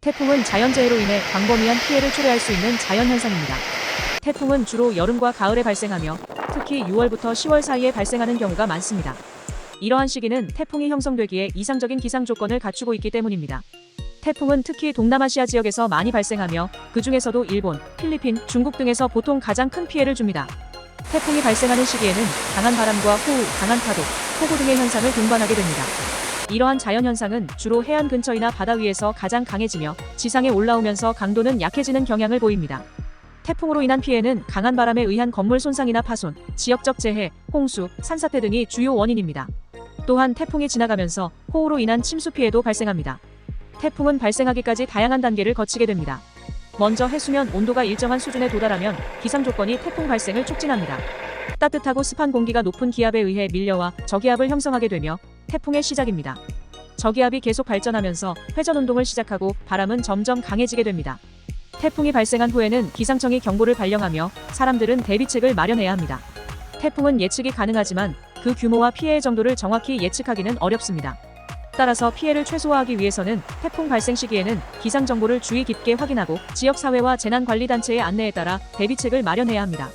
태풍은 자연재해로 인해 광범위한 피해를 초래할 수 있는 자연현상입니다. 태풍은 주로 여름과 가을에 발생하며 특히 6월부터 10월 사이에 발생하는 경우가 많습니다. 이러한 시기는 태풍이 형성되기에 이상적인 기상 조건을 갖추고 있기 때문입니다. 태풍은 특히 동남아시아 지역에서 많이 발생하며 그 중에서도 일본, 필리핀, 중국 등에서 보통 가장 큰 피해를 줍니다. 태풍이 발생하는 시기에는 강한 바람과 호우, 강한 파도, 폭우 등의 현상을 동반하게 됩니다. 이러한 자연현상은 주로 해안 근처이나 바다 위에서 가장 강해지며 지상에 올라오면서 강도는 약해지는 경향을 보입니다. 태풍으로 인한 피해는 강한 바람에 의한 건물 손상이나 파손, 지역적 재해, 홍수, 산사태 등이 주요 원인입니다. 또한 태풍이 지나가면서 호우로 인한 침수 피해도 발생합니다. 태풍은 발생하기까지 다양한 단계를 거치게 됩니다. 먼저 해수면 온도가 일정한 수준에 도달하면 기상 조건이 태풍 발생을 촉진합니다. 따뜻하고 습한 공기가 높은 기압에 의해 밀려와 저기압을 형성하게 되며 태풍의 시작입니다. 저기압이 계속 발전하면서 회전 운동을 시작하고 바람은 점점 강해지게 됩니다. 태풍이 발생한 후에는 기상청이 경보를 발령하며 사람들은 대비책을 마련해야 합니다. 태풍은 예측이 가능하지만 그 규모와 피해의 정도를 정확히 예측하기는 어렵습니다. 따라서 피해를 최소화하기 위해서는 태풍 발생 시기에는 기상 정보를 주의 깊게 확인하고 지역사회와 재난관리단체의 안내에 따라 대비책을 마련해야 합니다.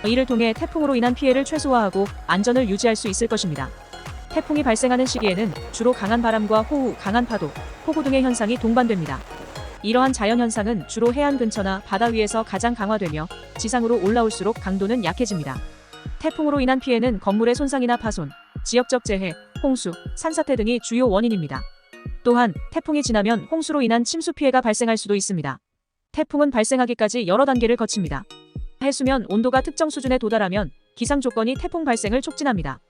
이를 통해 태풍으로 인한 피해를 최소화하고 안전을 유지할 수 있을 것입니다. 태풍이 발생하는 시기에는 주로 강한 바람과 호우, 강한 파도, 폭우 등의 현상이 동반됩니다. 이러한 자연현상은 주로 해안 근처나 바다 위에서 가장 강화되며 지상으로 올라올수록 강도는 약해집니다. 태풍으로 인한 피해는 건물의 손상이나 파손, 지역적 재해, 홍수, 산사태 등이 주요 원인입니다. 또한 태풍이 지나면 홍수로 인한 침수 피해가 발생할 수도 있습니다. 태풍은 발생하기까지 여러 단계를 거칩니다. 해수면 온도가 특정 수준에 도달하면 기상 조건이 태풍 발생을 촉진합니다.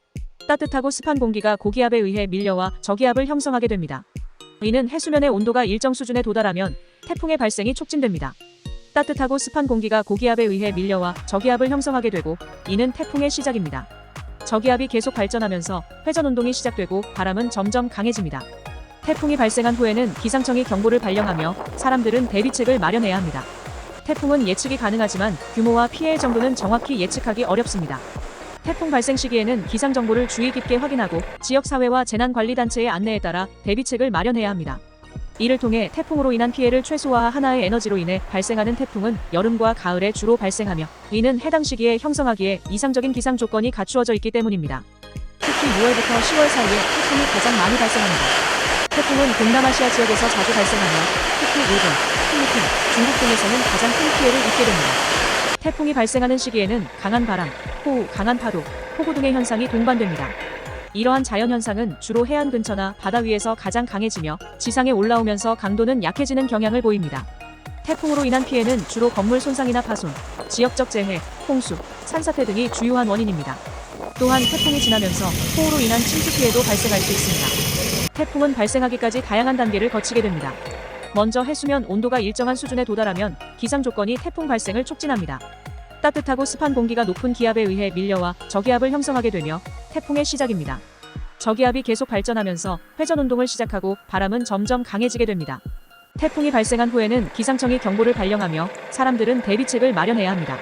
따뜻하고 습한 공기가 고기압에 의해 밀려와 저기압을 형성하게 됩니다. 이는 해수면의 온도가 일정 수준에 도달하면 태풍의 발생이 촉진됩니다. 따뜻하고 습한 공기가 고기압에 의해 밀려와 저기압을 형성하게 되고 이는 태풍의 시작입니다. 저기압이 계속 발전하면서 회전 운동이 시작되고 바람은 점점 강해집니다. 태풍이 발생한 후에는 기상청이 경보를 발령하며 사람들은 대비책을 마련해야 합니다. 태풍은 예측이 가능하지만 규모와 피해의 정도는 정확히 예측하기 어렵습니다. 태풍 발생 시기에는 기상 정보를 주의 깊게 확인하고 지역사회와 재난관리단체의 안내에 따라 대비책을 마련해야 합니다. 이를 통해 태풍으로 인한 피해를 최소화한 하나의 에너지로 인해 발생하는 태풍은 여름과 가을에 주로 발생하며 이는 해당 시기에 형성하기에 이상적인 기상 조건이 갖추어져 있기 때문입니다. 특히 6월부터 10월 사이에 태풍이 가장 많이 발생합니다. 태풍은 동남아시아 지역에서 자주 발생하며 특히 일본, 필리핀, 중국 등에서는 가장 큰 피해를 입게 됩니다. 태풍이 발생하는 시기에는 강한 바람, 호우, 강한 파도, 폭우 등의 현상이 동반됩니다. 이러한 자연현상은 주로 해안 근처나 바다 위에서 가장 강해지며 지상에 올라오면서 강도는 약해지는 경향을 보입니다. 태풍으로 인한 피해는 주로 건물 손상이나 파손, 지역적 재해, 홍수, 산사태 등이 주요한 원인입니다. 또한 태풍이 지나면서 호우로 인한 침수 피해도 발생할 수 있습니다. 태풍은 발생하기까지 다양한 단계를 거치게 됩니다. 먼저 해수면 온도가 일정한 수준에 도달하면 기상 조건이 태풍 발생을 촉진합니다. 따뜻하고 습한 공기가 높은 기압에 의해 밀려와 저기압을 형성하게 되며 태풍의 시작입니다. 저기압이 계속 발전하면서 회전 운동을 시작하고 바람은 점점 강해지게 됩니다. 태풍이 발생한 후에는 기상청이 경보를 발령하며 사람들은 대비책을 마련해야 합니다.